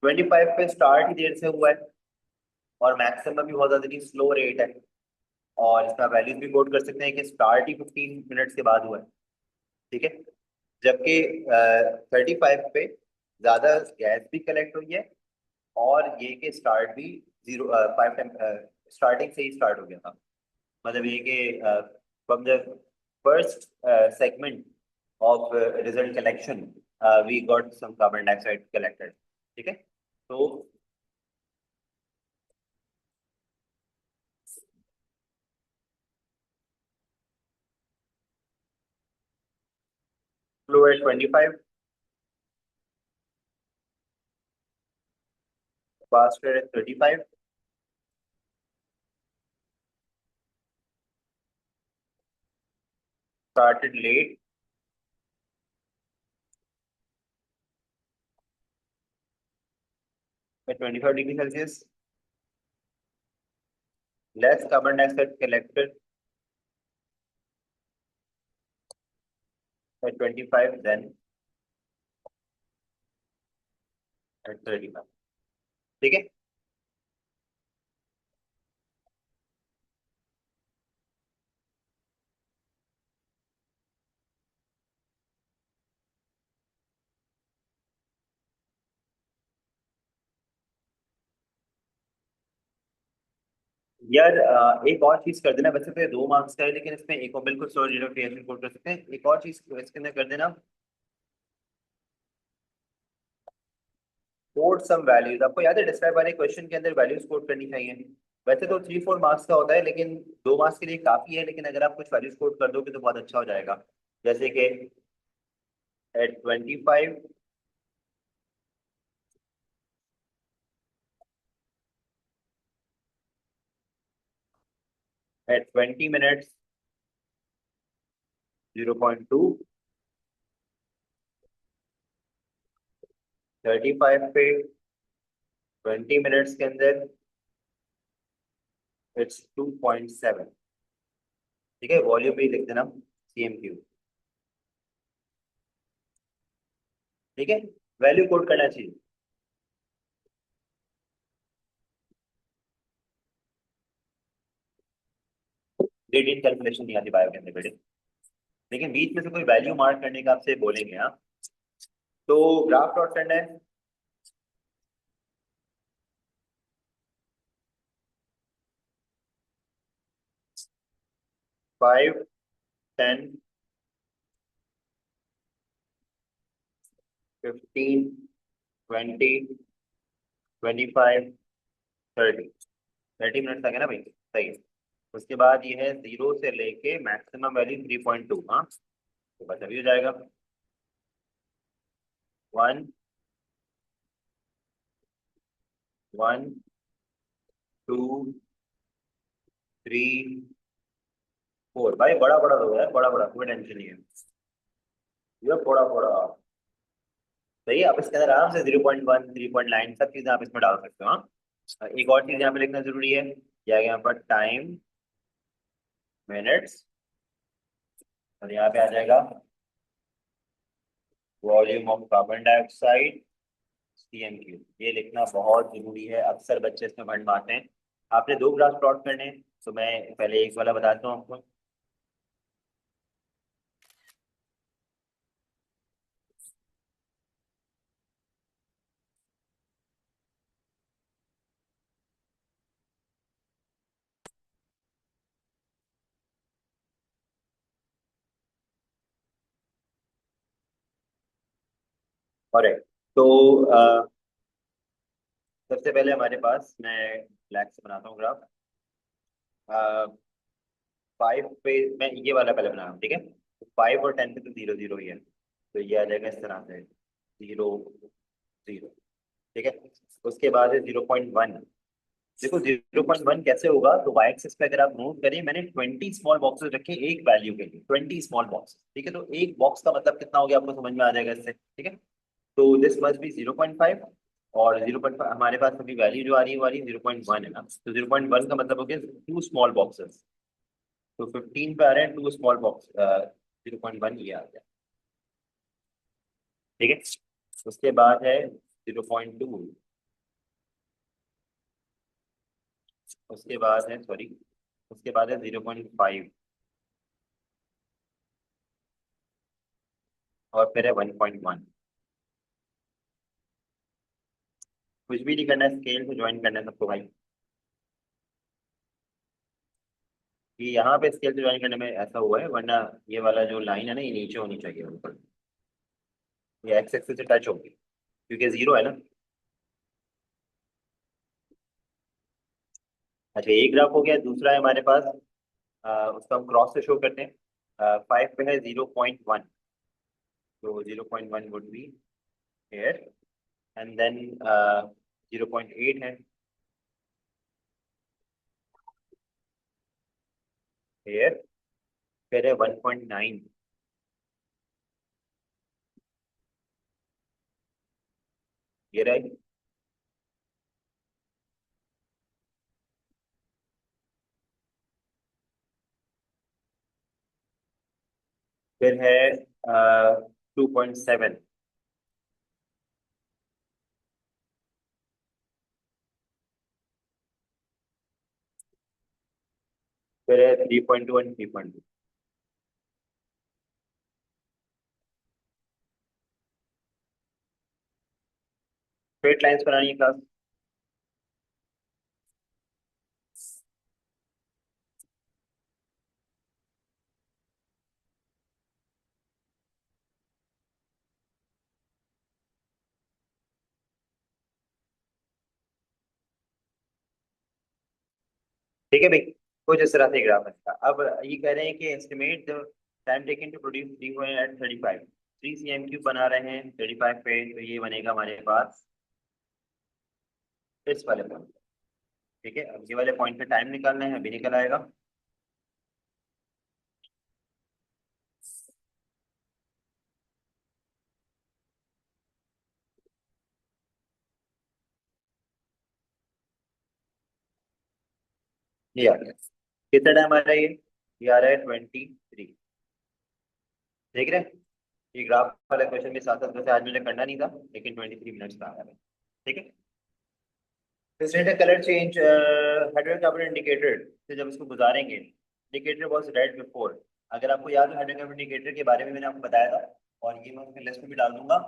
25 पे स्टार्ट ही देर से हुआ है और मैक्सिमम भी बहुत ज्यादा स्लो रेट है, और इसका वैल्यूज भी कोट कर सकते हैं कि स्टार्ट ही 15 मिनट्स के बाद हुआ है। ठीक है। जबकि 35 पे ज्यादा गैस भी कलेक्ट हुई है, और ये कि स्टार्ट भी 5 टाइम स्टार्टिंग से ही स्टार्ट हो गया था। मतलब ये कि from the first segment of result collection we got some carbon dioxide collected. ठीक है। तो flow at 25, faster at 35, started late at 25 degrees Celsius, less carbon dioxide collected at 25 than at 35। ठीक है। यार एक और चीज कर देना, वैसे तो ये 2 मार्क्स का है लेकिन इसमें एक और बिल्कुल सॉरी रिलेटेड कोड कर सकते हैं, एक और चीज इसके अंदर कर देना। कोड सम वैल्यूज, आपको याद है डिस्क्राइब वाले क्वेश्चन के अंदर वैल्यूज कोड करनी चाहिए। वैसे तो 3-4 मार्क्स का होता है लेकिन 2 मार्क्स के लिए काफी है, लेकिन अगर आप कुछ वैल्यूज कोड कर दोगे तो बहुत अच्छा हो जाएगा। जैसे कि एट 25, एट 20 मिनट्स 0.2, 35 पे 20 मिनट्स के अंदर इट्स 2.7। ठीक है, वॉल्यूम भी लिख देना CM3। ठीक है, वैल्यू कोड करना चाहिए। ग्रेडियंट कैलकुलेशन नहीं आती बायो के अंदर बेटे, लेकिन बीच में से कोई वैल्यू मार्क करने का आपसे बोलेंगे। हाँ, तो ग्राफ प्लॉट करना है। 5, 10, 15, 20, 25, 30। 30 मिनट्स तक है ना भाई, सही है। उसके बाद ये है 0 से लेके मैक्सिमम वैल्यू 3.2। हाँ, तो बस अभी हो जाएगा। 1, 1, 2, 3, 4। भाई बड़ा बड़ा दो यार, बड़ा बड़ा, कोई टेंशन नहीं है। ये बड़ा बड़ा सही है। आप इसके अंदर आराम से 0.1, 3.9 सब चीजें आप इसमें डाल सकते हो। हाँ, एक और चीज यहाँ पे लिखना जरूरी है, यह आ गया यहाँ पर टाइम, मिनट्स, और यहाँ पे आ जाएगा volume of carbon dioxide CM3। ये लिखना बहुत जरूरी है, अक्सर बच्चे इसमें भंड मारते हैं। आपने 2 ग्राफ प्लॉट करने हैं, तो मैं पहले एक वाला बताता हूँ आपको। और तो सबसे पहले हमारे पास, मैं ब्लैक से बनाता हूँ ग्राफ। 5 पे मैं ये वाला पहले बना रहा हूँ, ठीक है। 5 और 10 पे तो 0 0 ही है, तो ये आ जाएगा इस तरह से, 0 0, ठीक है। उसके बाद है 0.1। देखो 0.1 कैसे होगा, तो वाई एक्सिस पे अगर आप नोट करें, मैंने 20 स्मॉल बॉक्सेस रखे एक वैल्यू के लिए, 20 स्मॉल बॉक्स, ठीक है। तो एक बॉक्स का मतलब कितना हो गया, आपको समझ में आ जाएगा इससे, ठीक है। तो दिस मस्ट बी 0.5, और 0.5 हमारे पास अभी वैल्यू जो आ रही है वो आ रही है 0.1 है ना, तो 0.1 का मतलब हो गया 2 स्मॉल बॉक्सेस। तो 15 पे आ रहे हैं 2 स्मॉल बॉक्स, 0.1 ये आ गया, ठीक है। उसके बाद है 0.2, उसके बाद है, सॉरी, उसके बाद है 0.5, और फिर है 1.1। कुछ भी नहीं करना है, स्केल से ज्वाइन करना है सबको भाई। कि यहाँ पे स्केल से ज्वाइन करने में ऐसा हुआ है, वरना ये वाला जो लाइन है ना, ये नीचे होनी चाहिए ऊपर, ये एक्स एक्सिस से टच होगी, क्योंकि 0 है ना। अच्छा, एक ग्राफ हो गया। दूसरा है हमारे पास, उसको हम क्रॉस से शो करते हैं। 5 पे है 0.1, तो 0.1 would be here, and then 0.8 है हेयर, फिर है 1.9, ये रही, फिर है 2.7, फिर है 3.2 एंड 3.2। स्ट्रेट लाइंस बनानी है क्लास। ठीक है भाई, कुछ इस तरह से ग्राफ है इसका। अब ये कह रहे हैं कि estimate the time taken to produce 3 at 35, 3 cm³ बना रहे हैं 35 पे, तो ये बनेगा हमारे पास इस वाले पॉइंट, ठीक है। अब ये वाले पॉइंट पे टाइम निकालना है, अभी निकल आएगा। ये आ गया। कितना टाइम आ रहा है ये आ रहा है 23। देख रहे हैं, ये ग्राफ वाला क्वेश्चन भी साथ साथ, वैसे आज मुझे करना नहीं था, लेकिन 23 मिनट्स का आ रहा है, ठीक है। फिर कलर चेंज हाइड्रोकार्बन इंडिकेटर से जब इसको गुजारेंगे, इंडिकेटर वॉज रेड बिफोर। अगर आपको याद है, हाइड्रोकार्बन इंडिकेटर के बारे में मैंने आपको बताया था, और ये मैं उसमें लिस्ट में भी डाल दूंगा।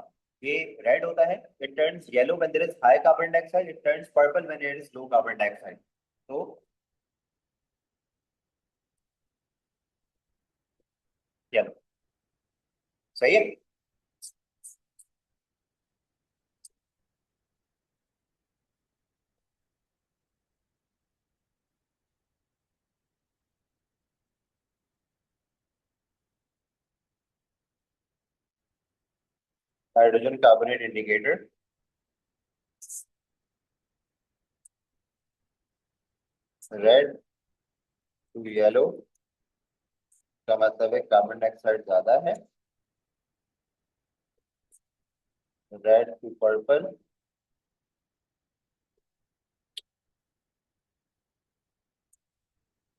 ये रेड होता है, it turns yellow when there is high carbon dioxide, it turns purple when there is low carbon dioxide. तो येलो, सही है। Hydrogen carbonate indicator, red to yellow का मतलब है कार्बन डाइऑक्साइड ज्यादा है, रेड टू पर्पल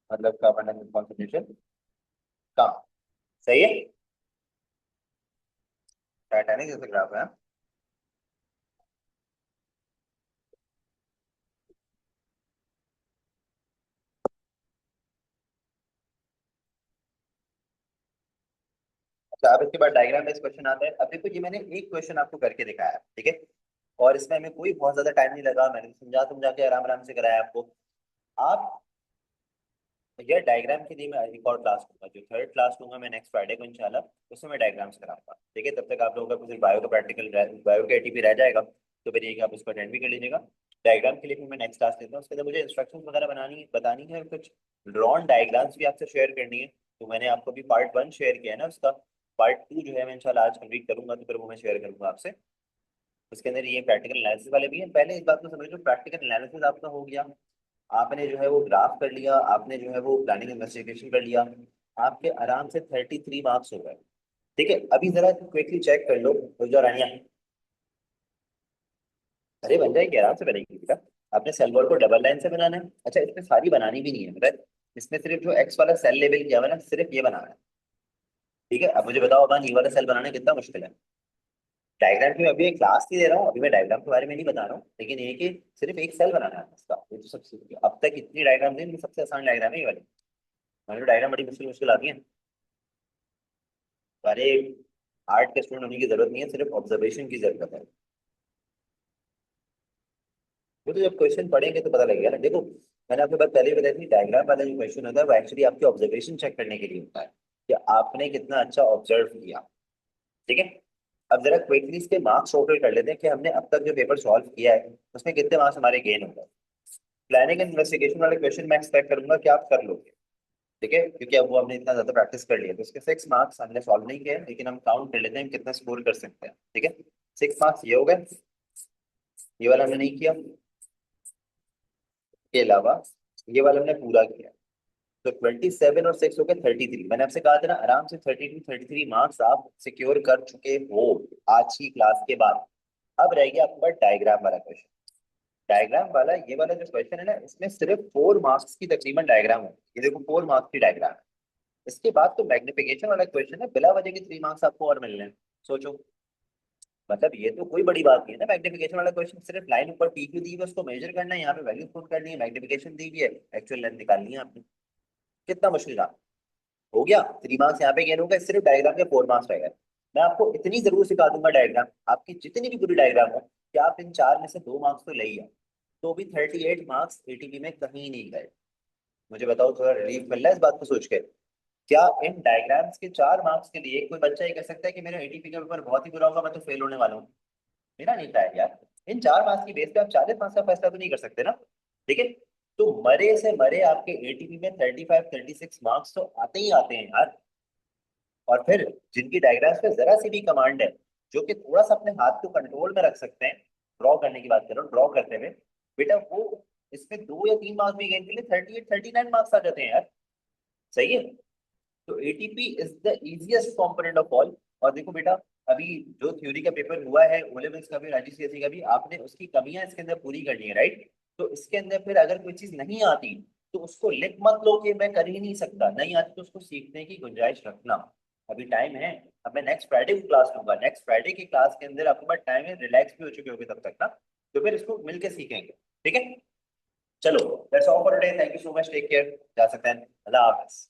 मतलब कार्बन डाइऑक्साइड कॉन्सेंट्रेशन कम। सही है, टाइटैनिक जैसे ग्राफ है। अच्छा, अब इसके बाद डायग्राम बेस्ड क्वेश्चन आता है। अब देखो, ये मैंने एक क्वेश्चन आपको करके दिखाया है, ठीक है। और इसमें हमें कोई बहुत ज्यादा टाइम नहीं लगा, मैंने समझा समझा के आराम आराम से कराया आपको। आप, यह डायग्राम के लिए मैं एक और क्लास लूंगा, जो थर्ड क्लास लूंगा मैं नेक्स्ट फ्राइडे को इंशाल्लाह, उसमें मैं डायग्राम्स कराऊंगा, ठीक है। तब तक आप लोगों का कुछ बायो का प्रैक्टिकल, बायो का एटीपी रह जाएगा, तो फिर ये कि आप उसको अटेंड भी कर लीजिएगा। डायग्राम के लिए फिर मैं नेक्स्ट क्लास लेता हूँ, उसके अंदर मुझे इंस्ट्रक्शंस वगैरह बनानी बतानी है, और कुछ ड्रॉन डायग्राम्स भी आपसे शेयर करनी है। तो मैंने आपको भी पार्ट 1 शेयर किया है ना, उसका पार्ट 2 जो है मैं इंशाल्लाह आज कंप्लीट करूंगा, तो फिर वो मैं शेयर करूंगा आपसे। उसके अंदर ये प्रैक्टिकल एनालिसिस वाले भी हैं। पहले इस बात को समझ लो, प्रैक्टिकल एनालिसिस आपका हो गया, आपने जो है वो ग्राफ कर लिया, आपने जो है वो प्लानिंग इन्वेस्टिगेशन कर लिया, आपके आराम से 33 मार्क्स हो गए। ठीक है, अभी जरा क्विकली चेक कर लो, रुक जाओ रानिया। अरे बन जाएगी, आराम से बनेगी बेटा। आपने सेल वॉल को डबल लाइन से बनाना है। अच्छा, इसमें सारी बनानी भी नहीं है बेटा, इसमें सिर्फ जो एक्स वाला सेल लेवल किया हुआ है ना, सिर्फ ये बनाना है। ठीक है, अब मुझे बताओ, अबान ये वाला सेल बनाना कितना मुश्किल है? डायग्राम की मैं अभी एक क्लास नहीं दे रहा हूँ, अभी मैं डायग्राम के बारे में नहीं बता रहा हूँ, लेकिन ये कि सिर्फ एक सेल बनाना है इसका, ये तो सबसे अब तक इतनी डायग्राम दी, सबसे आसान डायग्राम है ये वाली। हमारी तो डायग्राम बड़ी मुश्किल मुश्किल आती है। अरे आर्ट के स्टूडेंट होने की जरूरत नहीं है, सिर्फ ऑब्जर्वेशन की जरूरत है। वो तो जब क्वेश्चन पढ़ेंगे तो पता लगेगा ना। देखो, मैंने आपको बात पहले ही बताई थी, डायग्राम वाला जो क्वेश्चन होता है वो एक्चुअली आपकी ऑब्जर्वेशन चेक करने के लिए होता है, कि आपने कितना अच्छा ऑब्जर्व किया। ठीक है, अब जरा क्विकली इसके मार्क्स टोटल कर लेते हैं कि हमने अब तक जो पेपर सॉल्व किया है उसमें कितने मार्क्स हमारे गेन हो गए। प्लानिंग एंड इन्वेस्टिगेशन वाले क्वेश्चन मैं एक्सपेक्ट करूंगा कि आप कर लोगे। ठीक है, क्योंकि अब वो हमने इतना ज्यादा प्रैक्टिस कर लिया, तो इसके 6 मार्क्स हमने सॉल्व नहीं किए, लेकिन हम काउंट कर लेते हैं हम कितना स्कोर कर सकते हैं। ठीक है, 6 मार्क्स ये हो गए, ये वाला हमने नहीं किया, के अलावा ये वाला हमने पूरा किया। तो 27 और 6 हो गए 33। मैंने आपसे कहा था ना, आराम से 32 33 मार्क्स आप सिक्योर कर चुके हो आज की क्लास के बाद। अब रह गया आपके पास डायग्राम वाला क्वेश्चन। डायग्राम वाला ये वाला जो क्वेश्चन है ना, इसमें सिर्फ 4 मार्क्स की तकरीबन डायग्राम है। ये देखो 4 मार्क्स की डायग्राम है। इसके बाद तो मैग्निफिकेशन वाला क्वेश्चन है, बिला वजह के 3 मार्क्स आपको और मिल रहे हैं। सोचो, मतलब ये तो कोई बड़ी बात नहीं है ना। मैग्निफिकेशन वाला क्वेश्चन सिर्फ लाइन ऊपर पी क्यू दी है, उसको मेजर करना है, यहाँ पे वैल्यू पुट करनी है, मैग्निफिकेशन दी हुई है, एक्चुअल लेंथ निकालनी है आपने। कितना मुश्किल काम हो गया। 3 मार्क्स यहाँ पे गेन हो गए, सिर्फ डायग्राम के 4 मार्क्स रह गए। मैं आपको इतनी जरूर सिखा दूंगा डायग्राम, आपकी जितनी भी पूरी डायग्राम हो, कि आप इन 4 में से 2 मार्क्स तो ले ही आओ, तो भी 38 मार्क्स एटीपी में कहीं नहीं गए। मुझे बताओ, थोड़ा रिलीफ मिल रहा है इस बात को सोच के? क्या इन डायग्राम्स के 4 मार्क्स के लिए कोई बच्चा ये कह सकता है कि मेरा एटीपी का पेपर बहुत ही बुरा होगा, मैं तो फेल होने वाला हूँ? मेरा नहीं था यार। इन 4 मार्क्स की बेस पे आप 40 मार्क्स का फैसला तो नहीं कर सकते ना। ठीक है, तो मरे से मरे आपके एटीपी में 35 36 मार्क्स तो आते ही आते हैं यार। और फिर जिनकी डायग्राम्स पे जरा सी भी कमांड है, जो कि थोड़ा सा अपने हाथ को कंट्रोल में रख सकते हैं, ड्रॉ करने की बात करो, ड्रॉ करते हुए, बेटा वो इसमें 2 या 3 मार्क्स भी गेन के लिए 38 39 मार्क्स आ जाते हैं यार। सही है। तो ATP is the easiest component of all. और देखो बेटा, अभी जो थ्योरी का पेपर हुआ है ओ लेवल्स का भी और IGCSE का भी, आपने उसकी कमियां इसके अंदर पूरी करनी है, राइट? तो इसके अंदर फिर अगर कोई चीज नहीं आती, तो उसको लिख मत लो कि मैं कर ही नहीं सकता, नहीं आती तो उसको सीखने की गुंजाइश रखना। अभी टाइम है। अब मैं नेक्स्ट फ्राइडे को क्लास लूंगा, नेक्स्ट फ्राइडे की क्लास के अंदर आपके पास टाइम है, रिलैक्स भी हो चुके होगे तब तक ना, तो फिर इसको मिलकर सीखेंगे। ठीक है, चलो, that's all for today, thank you so much, take care, जा सकते हैं, अल्लाह हाफिज।